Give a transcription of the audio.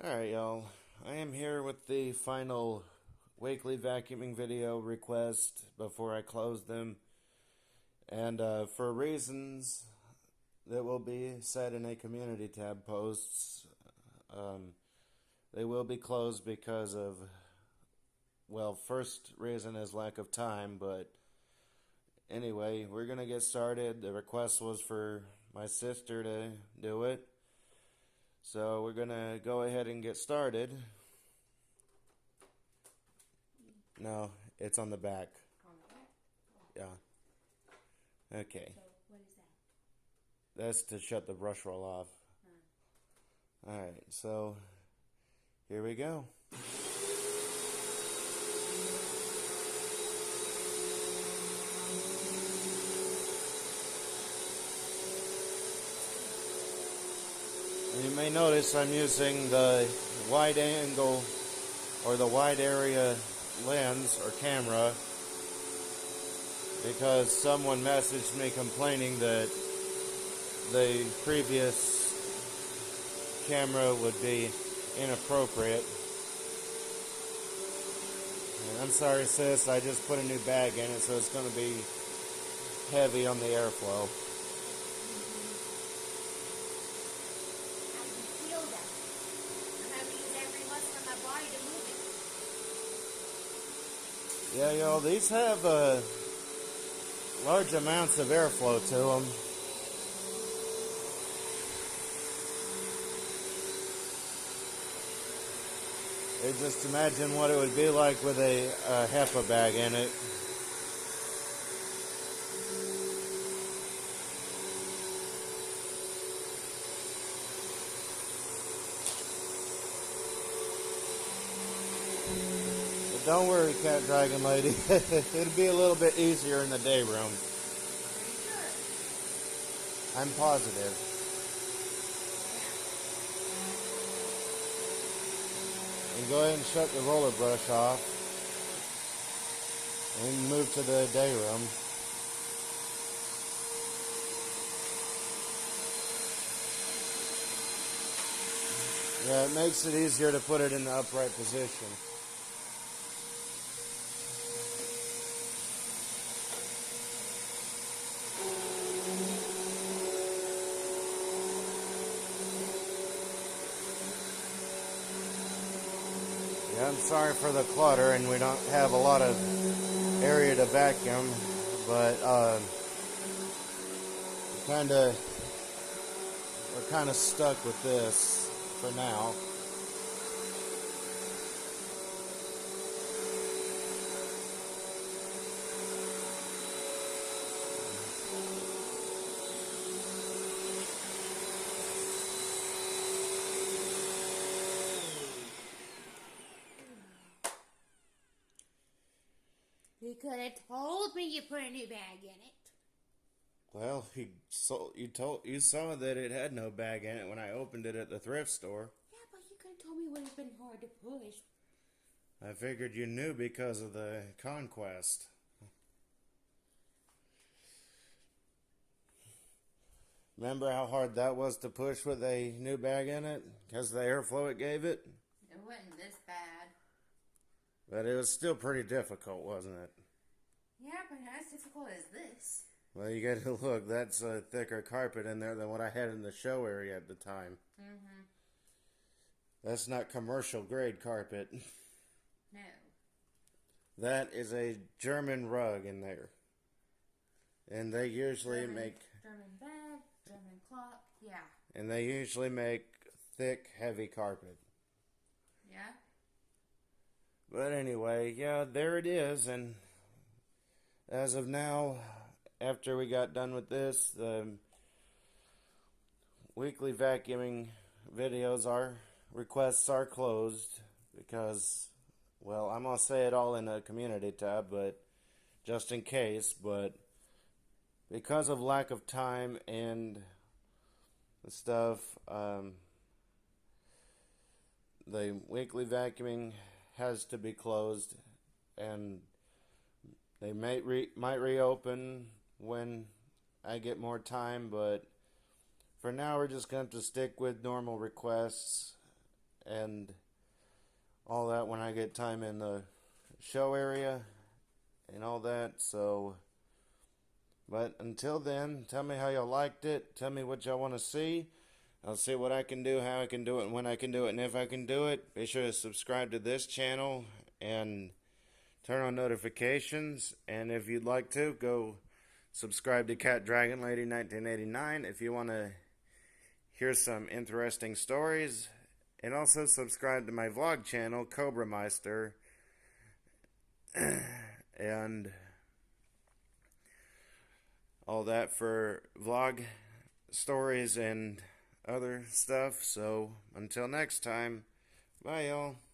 Alright, y'all. I am here with the final weekly vacuuming video request before I close them. And for reasons that will be said in a community tab posts, they will be closed because of, well, first reason is lack of time, but anyway, we're going to get started. The request was for my sister to do it. So we're going to go ahead and get started. No, it's on the back. On the back? Yeah. Okay. So what is that? That's to shut the brush roll off. Alright, so here we go. And you may notice I'm using the wide angle or the wide area lens or camera because someone messaged me complaining that the previous camera would be inappropriate. And I'm sorry, sis, I just put a new bag in it, so it's going to be heavy on the airflow. I can feel that. I'm having to use every muscle in my body to move it. Yeah, y'all, these have large amounts of airflow to them. Just imagine what it would be like with a HEPA bag in it. But don't worry, Cat Dragon Lady. It'll be a little bit easier in the day room. Are you sure? I'm positive. And go ahead and shut the roller brush off. And move to the day room. Yeah, it makes it easier to put it in the upright position. Yeah, I'm sorry for the clutter, and we don't have a lot of area to vacuum, but we're kind of stuck with this for now. You could have told me you put a new bag in it. Well, you saw that it had no bag in it when I opened it at the thrift store. Yeah, but you could have told me it would have been hard to push. I figured you knew because of the conquest. Remember how hard that was to push with a new bag in it? Because of the airflow it gave it? It wasn't this bad. But it was still pretty difficult, wasn't it? Yeah, but not as difficult as this. Well, you gotta look, that's a thicker carpet in there than what I had in the show area at the time. Mm-hmm. That's not commercial grade carpet. No. That is a German rug in there. And they usually make... German bed, German clock, yeah. And they usually make thick, heavy carpet. Yeah? But anyway, yeah, there it is. And as of now, after we got done with this, the weekly vacuuming requests are closed because, well, I'm going to say it all in a community tab, but just in case, but because of lack of time and the stuff, the weekly vacuuming has to be closed, and they might reopen when I get more time, but for now we're just going to stick with normal requests and all that when I get time in the show area and all that. So, but until then, tell me how y'all liked it. Tell me what y'all want to see. I'll see what I can do, how I can do it, and when I can do it, and if I can do it. Be sure to subscribe to this channel and turn on notifications. And if you'd like to, go subscribe to Cat Dragon Lady 1989 if you want to hear some interesting stories. And also subscribe to my vlog channel, Cobra Meister. And all that for vlog stories and other stuff. So until next time, bye y'all.